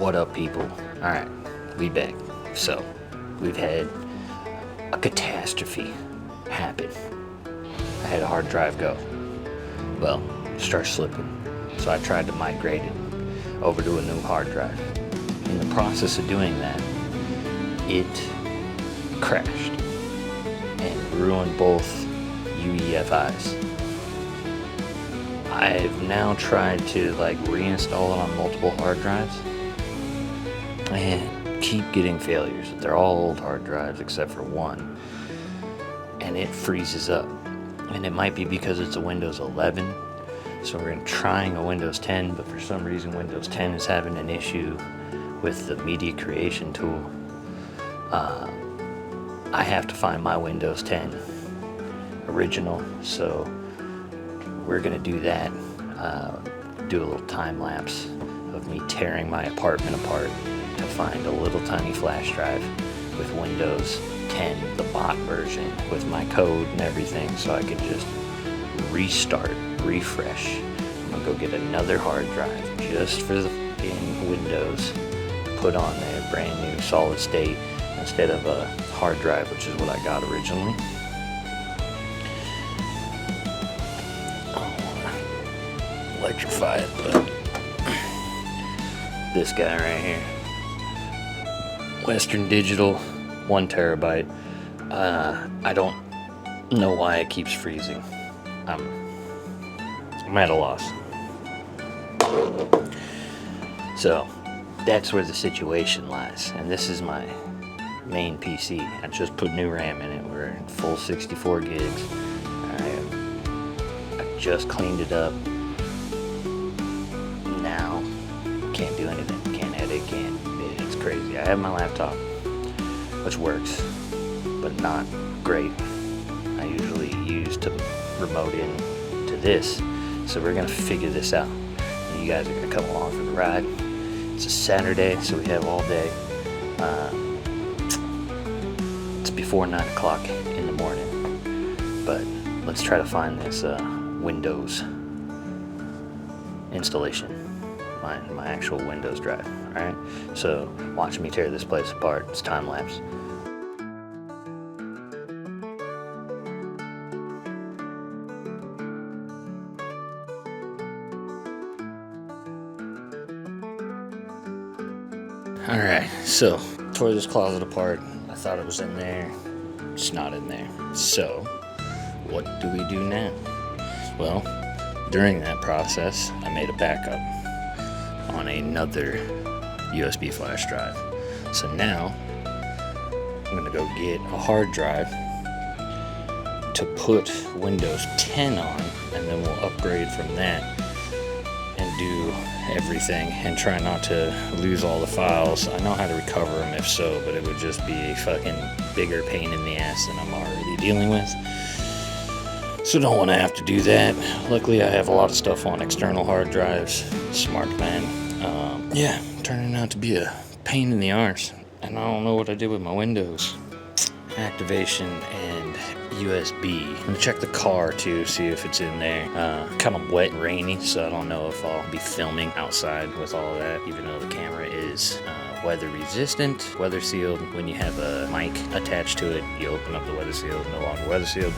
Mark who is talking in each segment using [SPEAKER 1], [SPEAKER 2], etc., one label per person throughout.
[SPEAKER 1] What up, people? Alright, we back. So, we've had a catastrophe happen. I had a hard drive go. Well, start slipping. So I tried to migrate it over to a new hard drive. In the process of doing that, it crashed and ruined both UEFIs. I've now tried to reinstall it on multiple hard drives and keep getting failures. They're all old hard drives except for one, and it freezes up. And it might be because it's a Windows 11, so we're trying a Windows 10, but for some reason Windows 10 is having an issue with the media creation tool. I have to find my Windows 10 original, so we're gonna do that. Do a little time lapse of me tearing my apartment apart to find a little tiny flash drive with Windows 10, the bot version, with my code and everything, so I could just restart, refresh. I'm gonna go get another hard drive just for the Windows, put on there, brand new solid state, instead of a hard drive, which is what I got originally. Electrify it, but this guy right here, Western Digital, 1 terabyte. I don't know why it keeps freezing. I'm at a loss. So that's where the situation lies, and this is my main PC. I just put new RAM in it. We're in full 64 gigs. I just cleaned it up. Now can't do anything, can't edit, it's crazy. I have my laptop, which works, but not great. I usually use to remote in to this, so we're gonna figure this out. And you guys are gonna come along for the ride. It's a Saturday, so we have all day. It's before 9 o'clock in the morning, but let's try to find this Windows installation. My actual Windows drive. Alright, so watch me tear this place apart. It's time lapse. Alright, so tore this closet apart. I thought it was in there. It's not in there. So what do we do now? Well, during that process, I made a backup on another USB flash drive. So now I'm gonna go get a hard drive to put Windows 10 on, and then we'll upgrade from that and do everything and try not to lose all the files. I know how to recover them if so, but it would just be a fucking bigger pain in the ass than I'm already dealing with. So don't want to have to do that. Luckily I have a lot of stuff on external hard drives. Smart man. Yeah, turning out to be a pain in the arse. And I don't know what I did with my Windows. Activation and USB. I'm gonna check the car too, see if it's in there. Kind of wet and rainy, so I don't know if I'll be filming outside with all of that, even though the camera is weather resistant, weather sealed. When you have a mic attached to it, you open up the weather seal, no longer weather sealed.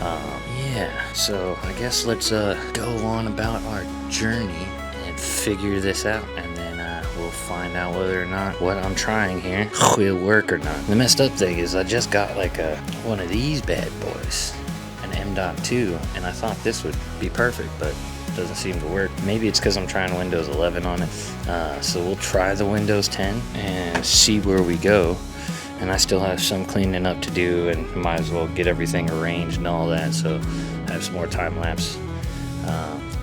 [SPEAKER 1] Yeah, so I guess let's go on about our journey and figure this out, and then we'll find out whether or not what I'm trying here will work or not. The messed up thing is I just got one of these bad boys, an M.2, and I thought this would be perfect, but it doesn't seem to work. Maybe it's because I'm trying Windows 11 on it. So we'll try the Windows 10 and see where we go. And I still have some cleaning up to do, and might as well get everything arranged and all that, so I have some more time lapse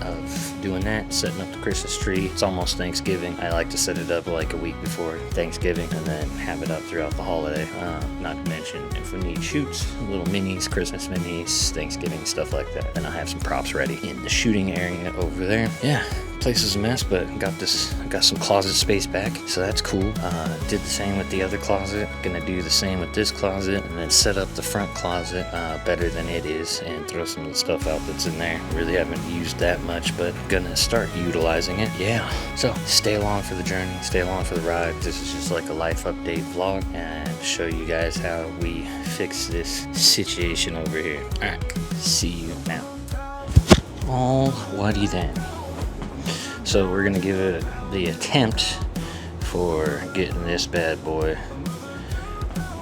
[SPEAKER 1] of doing that, setting up the Christmas tree. It's almost Thanksgiving. I like to set it up like a week before Thanksgiving and then have it up throughout the holiday. Not to mention if we need shoots, little minis, Christmas minis, Thanksgiving, stuff like that, then I have some props ready in the shooting area over there. Yeah, place is a mess, but got some closet space back, so that's cool. Did the same with the other closet. Gonna do the same with this closet, and then set up the front closet better than it is, and throw some of the stuff out that's in there. Really haven't used that much, but gonna start utilizing it. Yeah. So stay along for the journey, stay along for the ride. This is just like a life update vlog, and show you guys how we fix this situation over here. All right. See you now. Alrighty then. So we're gonna give it the attempt for getting this bad boy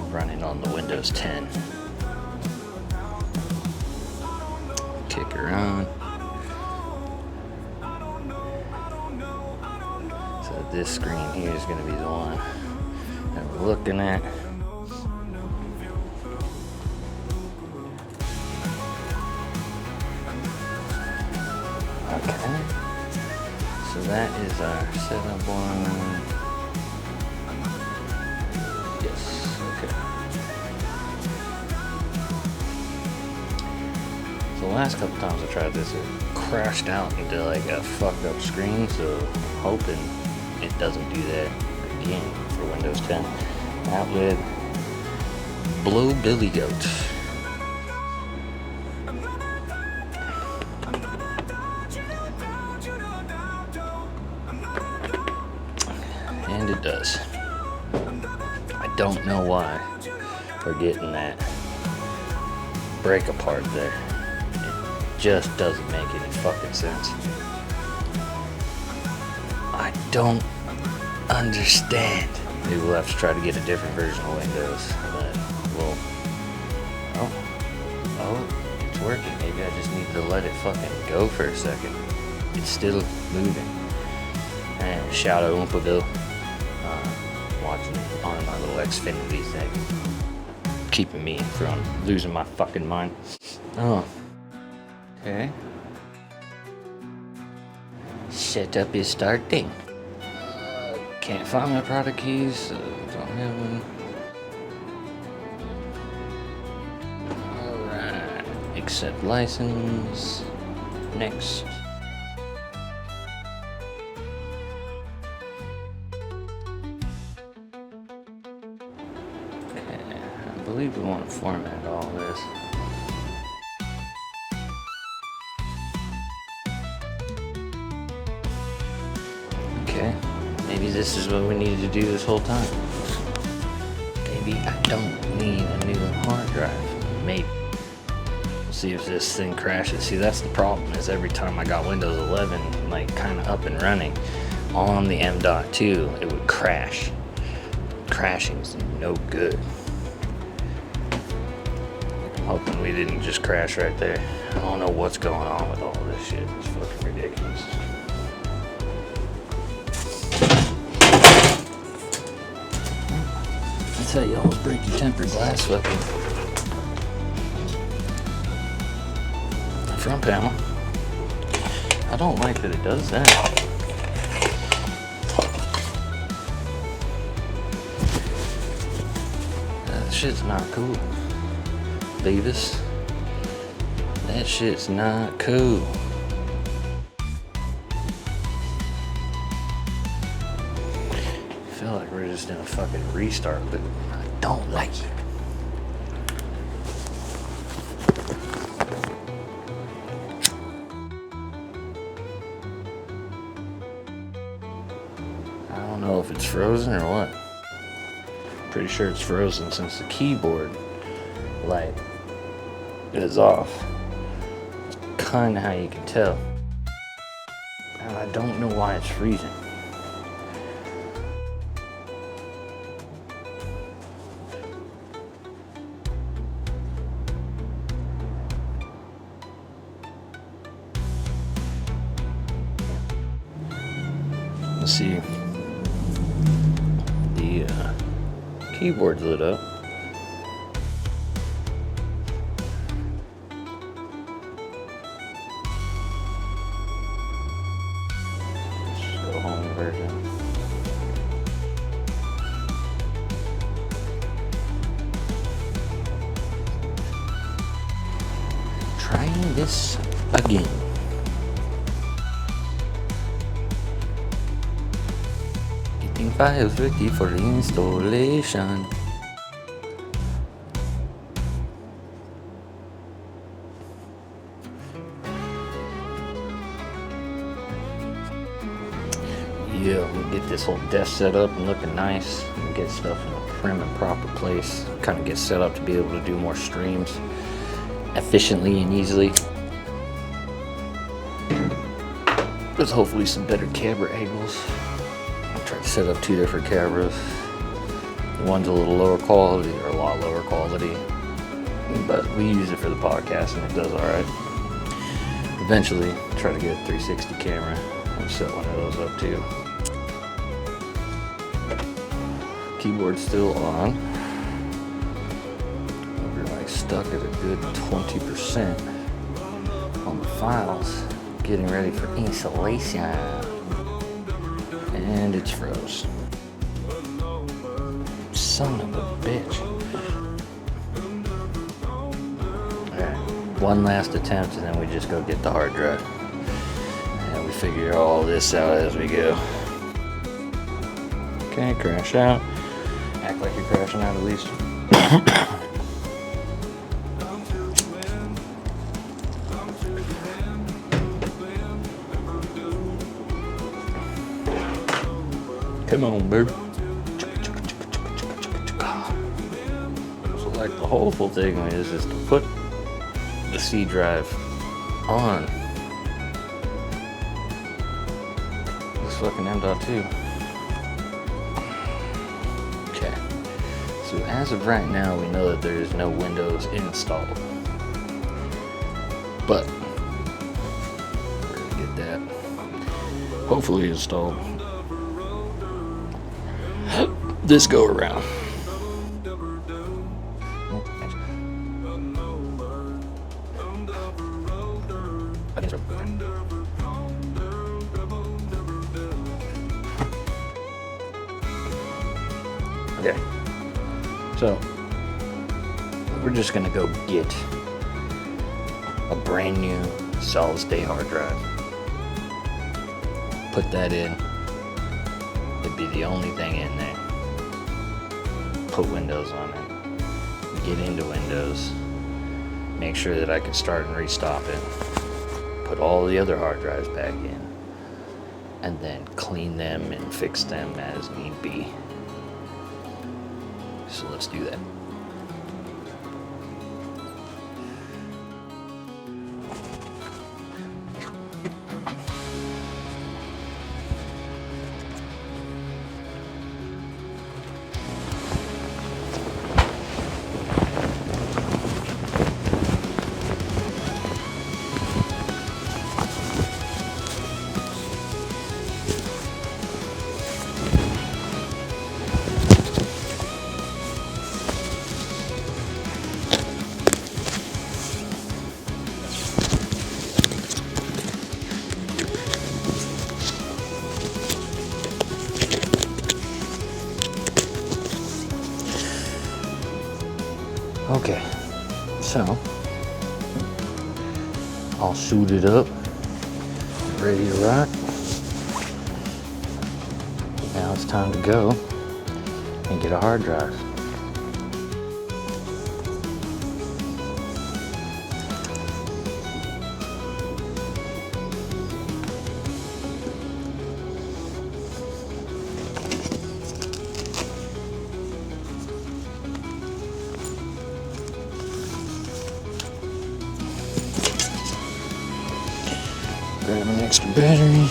[SPEAKER 1] running on the Windows 10. Kick her on. So this screen here is gonna be the one that we're looking at. Okay, so that is our setup one. Yes, okay. So the last couple times I tried this, it crashed out into like a fucked up screen, so I'm hoping it doesn't do that again for Windows 10. Outlet, blow Billy Goat. And it does. I don't know why we're getting that break apart there. It just doesn't make any fucking sense. I don't understand. Maybe we'll have to try to get a different version of Windows. But we'll. Oh, it's working. Maybe I just need to let it fucking go for a second. It's still moving. And shout out Oompaville. Watching on my little Xfinity thing, keeping me from losing my fucking mind. Oh, okay. Setup is starting. Can't find my product keys, so don't have one. Alright, accept license. Next. I believe we want to format all this. Okay, maybe this is what we needed to do this whole time. Maybe I don't need a new hard drive. Maybe. We'll see if this thing crashes. See, that's the problem, is every time I got Windows 11 like kind of up and running on the M.2, it would crash. Crashing's no good. Hoping we didn't just crash right there. I don't know what's going on with all this shit. It's fucking ridiculous. That's how you almost break your tempered glass fucking front panel. I don't like that it does that. That shit's not cool. Beavis. That shit's not cool. I feel like we're just in a fucking restart, but I don't like it. I don't know if it's frozen or what. Pretty sure it's frozen since the keyboard light is off. It's kind of how you can tell. And I don't know why it's freezing. Let's see. The keyboard's lit up. Trying this again. files ready for installation. Yeah, we'll get this whole desk set up and looking nice and get stuff in a prim and proper place. Kind of get set up to be able to do more streams efficiently and easily. There's hopefully some better camera angles. I tried to set up 2 different cameras. One's a little lower quality, or a lot lower quality, but we use it for the podcast and it does alright. Eventually, try to get a 360 camera and set one of those up too. Keyboard's still on. We're like stuck at a good 20% on the files, getting ready for installation. And it's froze. Son of a bitch. Alright, one last attempt and then we just go get the hard drive. And we figure all this out as we go. Okay, crash out. Act like you're crashing out at least. Come on, baby. So like the hopeful thing is to put the C drive on this fucking M.2. Okay. So as of right now, we know that there is no Windows installed. But we're gonna get that hopefully installed this go around. Okay, so we're just gonna go get a brand new solid state hard drive, put that in. It'd be the only thing in there. Put Windows on it, get into Windows, make sure that I can start and restop it, put all the other hard drives back in, and then clean them and fix them as need be. So let's do that. Okay, so all suited up, ready to rock. Now it's time to go and get a hard drive. Grab an extra battery.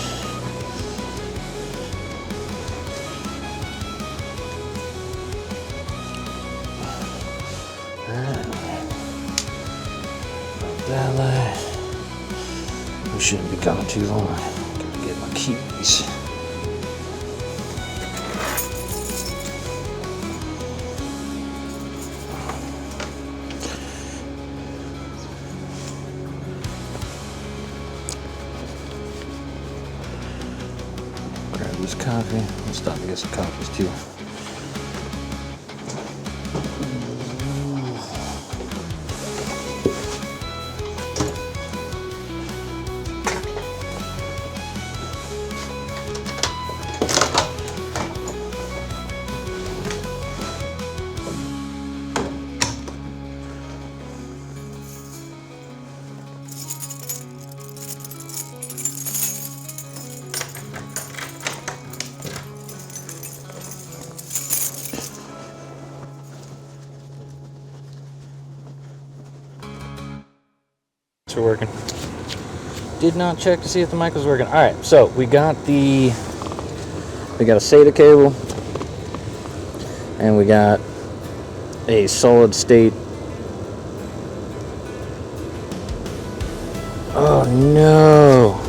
[SPEAKER 1] Alright. That light. We shouldn't be gone too long. Gotta get my keys. This coffee. Let's stop and get some coffees too. It's working. Did not check to see if the mic was working. All right, so we got a SATA cable, and we got a solid state. Oh no,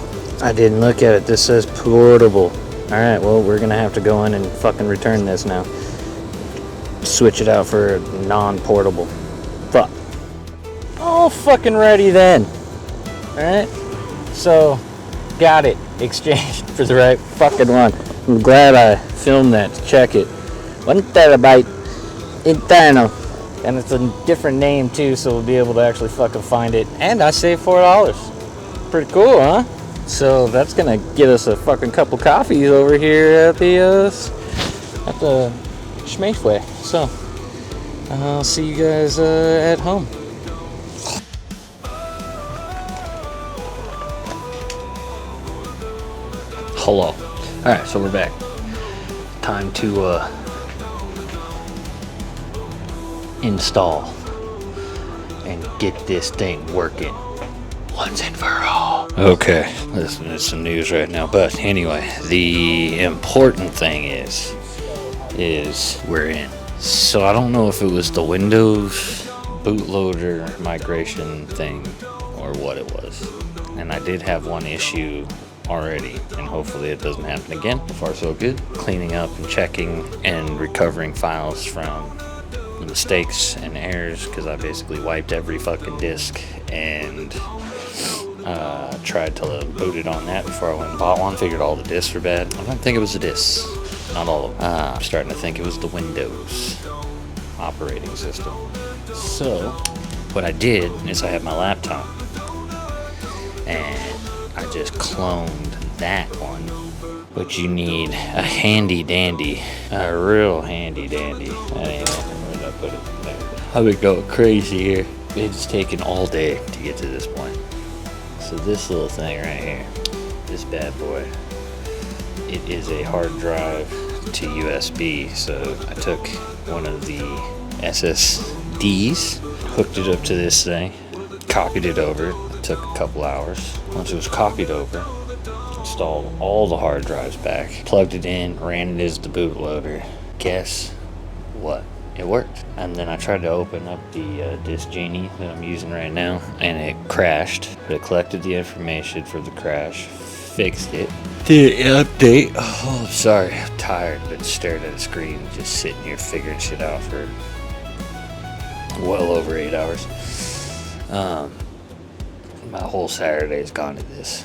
[SPEAKER 1] I didn't look at it. This says portable. All right, well, we're gonna have to go in and fucking return this now. Switch it out for non-portable. Fuck. All fucking ready then. All right. So, got it. Exchanged for the right fucking one. I'm glad I filmed that to check it. 1 terabyte internal. And it's a different name too, so we'll be able to actually fucking find it. And I saved $4. Pretty cool, huh? So that's gonna get us a fucking couple coffees over here at the Schmafway. So, I'll see you guys at home. Hello. Alright, so we're back. Time to install and get this thing working once and for all. Okay, listen, it's some news right now, but anyway, the important thing is we're in. So I don't know if it was the Windows bootloader migration thing or what it was. And I did have one issue already, and hopefully it doesn't happen again. So far so good. Cleaning up and checking and recovering files from the mistakes and errors, because I basically wiped every fucking disk and tried to boot it on that before I went and bought one. Figured all the disks were bad. I don't think it was the disks, not all of them. I'm starting to think it was the Windows operating system. So what I did is I have my laptop and I just cloned that one, but you need a handy dandy, a real handy dandy. That ain't it. Where did I put it? There. I've been going crazy here. It's taken all day to get to this point. So this little thing right here, this bad boy, it is a hard drive to USB. So I took one of the SSDs, hooked it up to this thing, copied it over. It took a couple hours. Once it was copied over, installed all the hard drives back, plugged it in, ran it as the bootloader. Guess what? It worked. And then I tried to open up the Disk Genie that I'm using right now, and it crashed. But it collected the information for the crash, fixed it, did an update. Oh, I'm sorry, I'm tired, but stared at a screen, just sitting here figuring shit out for well over 8 hours. My whole Saturday's gone to this.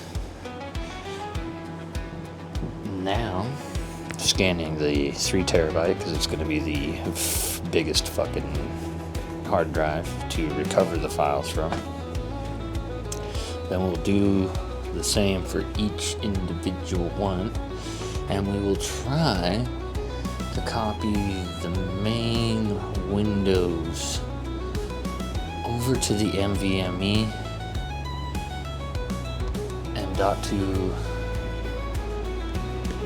[SPEAKER 1] Now, scanning the 3 terabyte because it's going to be the biggest fucking hard drive to recover the files from. Then we'll do the same for each individual one, and we will try to copy the main Windows over to the NVMe and .2,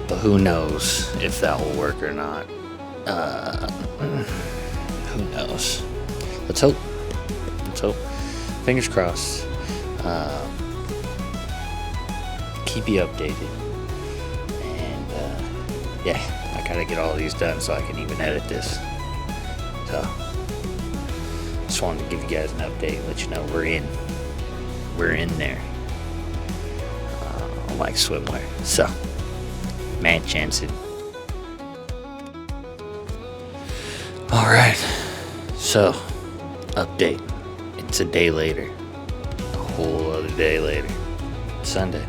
[SPEAKER 1] but who knows if that will work or not. Who knows? Let's hope. Fingers crossed. Keep you updated. And yeah, I gotta get all these done so I can even edit this. So just wanted to give you guys an update and let you know we're in there, like swimwear. So Matt Jensen. All right, so update. It's a day later, a whole other day later. Sunday.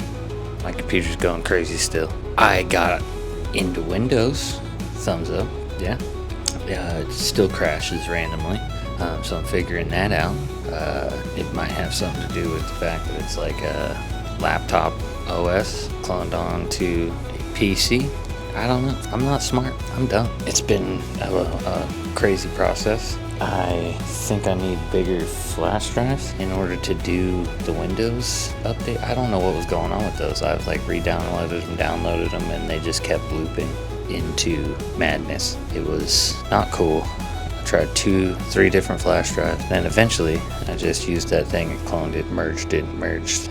[SPEAKER 1] My computer's going crazy still. I got into Windows. Thumbs up. Yeah. It still crashes randomly. So I'm figuring that out. It might have something to do with the fact that it's like a laptop OS cloned onto a PC. I don't know. I'm not smart. I'm dumb. It's been a crazy process. I think I need bigger flash drives in order to do the Windows update. I don't know what was going on with those. I've like re-downloaded them, downloaded them, and they just kept looping into madness. It was not cool. I tried 2-3 different flash drives. Then eventually I just used that thing and cloned it, merged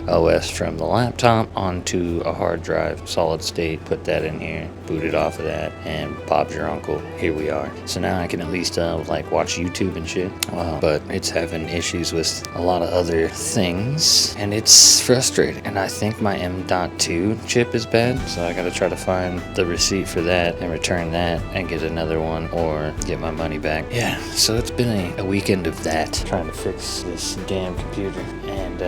[SPEAKER 1] OS from the laptop onto a hard drive, solid state, put that in here, booted off of that, and Bob's your uncle. Here we are. So now I can at least like watch YouTube and shit. But it's having issues with a lot of other things, and it's frustrating. And I think my M.2 chip is bad, so I gotta try to find the receipt for that and return that and get another one or get my money back. Yeah, so it's been a weekend of that, trying to fix this damn computer, and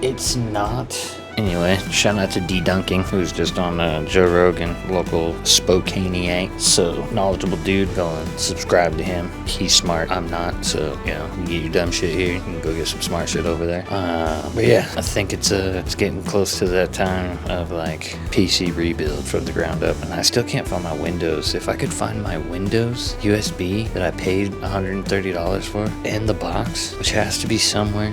[SPEAKER 1] it's not. Anyway, shout out to D Dunking, who's just on Joe Rogan, local Spokane. So, knowledgeable dude. Go and subscribe to him. He's smart. I'm not. So, you know, you get your dumb shit here. You can go get some smart shit over there. But yeah, I think it's getting close to that time of like PC rebuild from the ground up. And I still can't find my Windows. If I could find my Windows USB that I paid $130 for and the box, which has to be somewhere,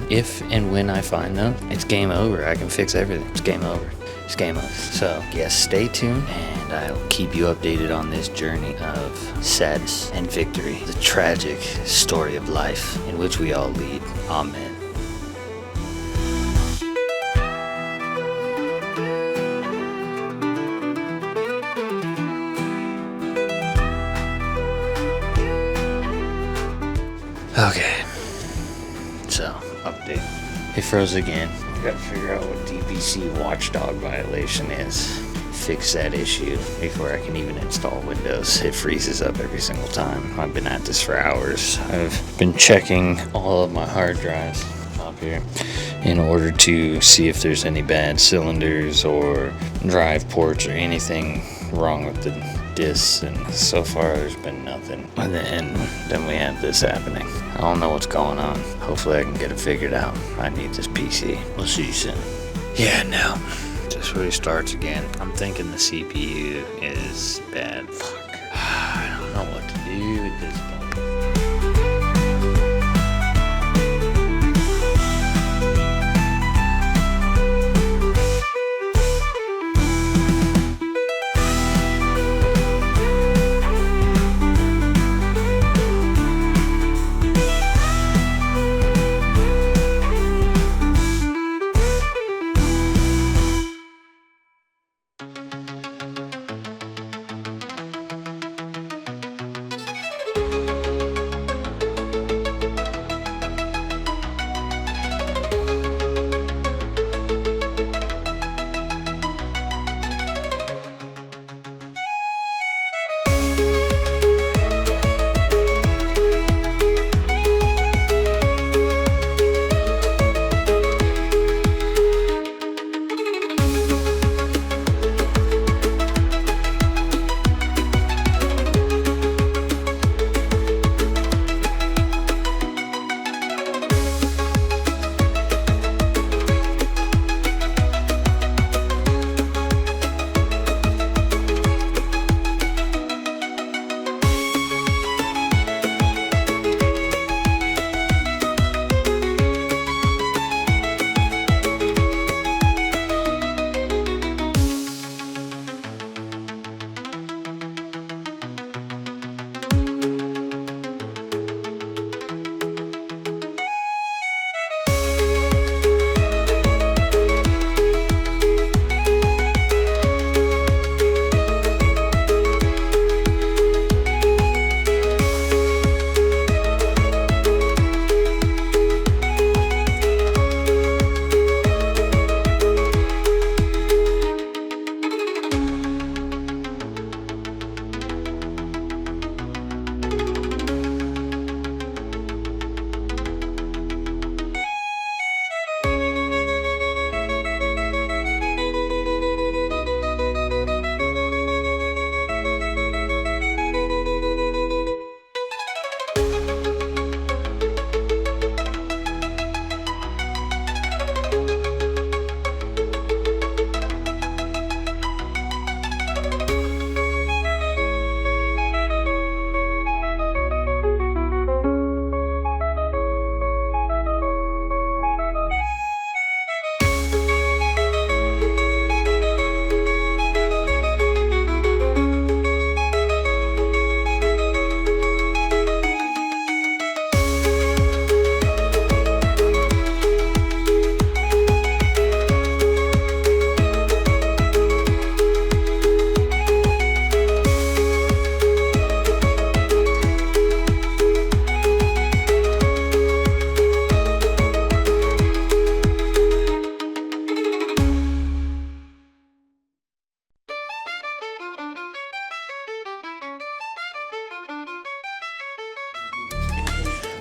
[SPEAKER 1] if and when I find them, it's game over. I can fix everything. It's game over. It's game over. So, yes, stay tuned, and I'll keep you updated on this journey of sadness and victory, the tragic story of life in which we all lead. Amen. Okay. So, update. It froze again. Gotta figure out what DPC watchdog violation is. Fix that issue before I can even install Windows. It freezes up every single time. I've been at this for hours. I've been checking all of my hard drives up here in order to see if there's any bad cylinders or drive ports or anything wrong with the discs, and so far there's been nothing. And then we have this happening. I don't know what's going on. Hopefully I can get it figured out. I need this PC. We'll see you soon. Yeah, no. Just restarts again. I'm thinking the CPU is bad. Fuck. I don't know what to do with this point.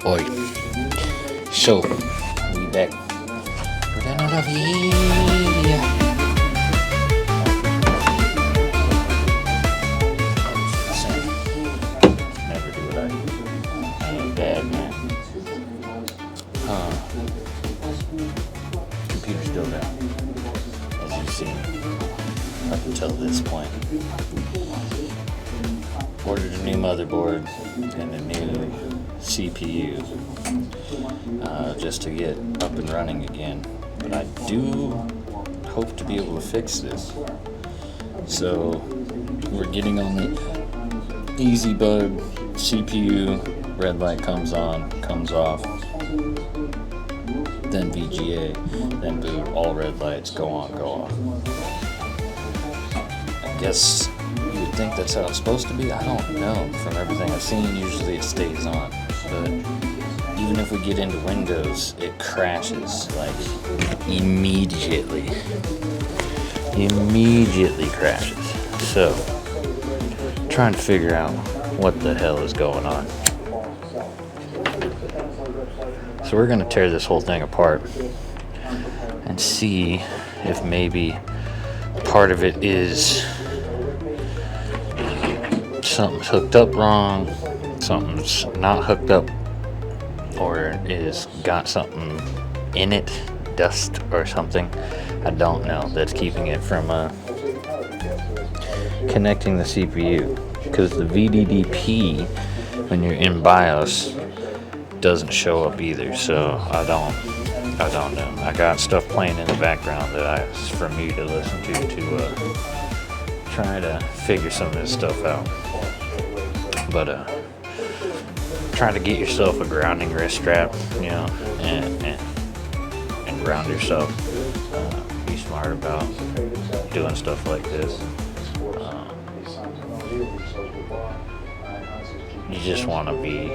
[SPEAKER 1] Oi. So, we back with another video. Never do what I do. I ain't bad, man. Computer's still down, as you've seen up until this point. Ordered a new motherboard and a new CPU just to get up and running again. But I do hope to be able to fix this. So we're getting on the easy bug CPU. Red light comes on, comes off. Then VGA, then boot, all red lights, go on, go off. I guess you would think that's how it's supposed to be. I don't know. From everything I've seen, usually it stays on. But even if we get into Windows, it crashes, like, immediately. Immediately crashes. So, trying to figure out what the hell is going on. So we're going to tear this whole thing apart and see if maybe part of it is something's hooked up wrong, something's not hooked up, or is got something in it, dust or something. I don't know, that's keeping it from connecting the CPU, because the VDDP when you're in BIOS doesn't show up either. So I don't know. I got stuff playing in the background that for me to listen to try to figure some of this stuff out. But try to get yourself a grounding wrist strap, you know, and ground yourself. Be smart about doing stuff like this. You just want to be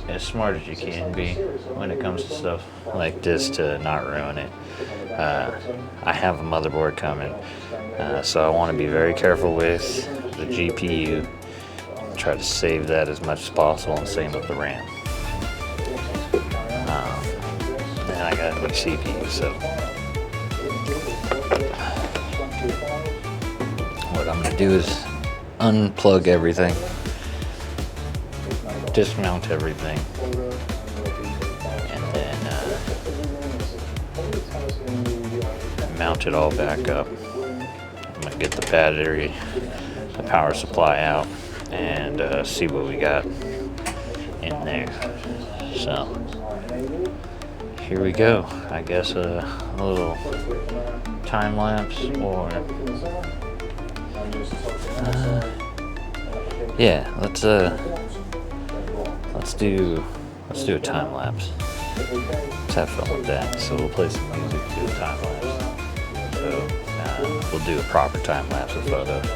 [SPEAKER 1] as smart as you can be when it comes to stuff like this to not ruin it. I have a motherboard coming, so I want to be very careful with the GPU. Try to save that as much as possible, and same with the RAM. And I got my CPU, so what I'm going to do is unplug everything, dismount everything, and then mount it all back up. I'm gonna get the battery, the power supply out, and see what we got in there. So here we go. I guess a little time lapse, or yeah, let's do a time lapse. Let's have fun with that. So we'll play some music, do a time lapse. So we'll do a proper time lapse of photos.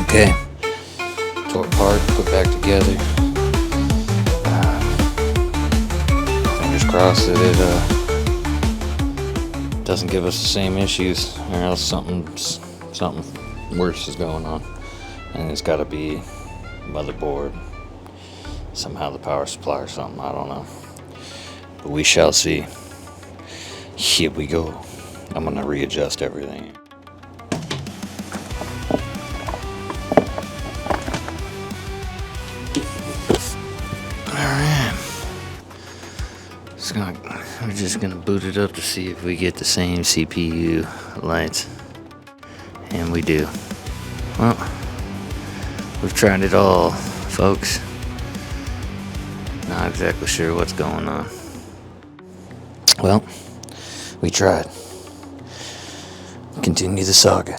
[SPEAKER 1] Okay, tore apart, put back together. Fingers crossed that it doesn't give us the same issues, or else something worse is going on. And it's got to be motherboard, somehow the power supply or something. I don't know, but we shall see. Here we go. I'm gonna readjust everything. We're just gonna boot it up to see if we get the same CPU lights. And we do. Well, we've tried it all, folks. Not exactly sure what's going on. Well, we tried. Continue the saga.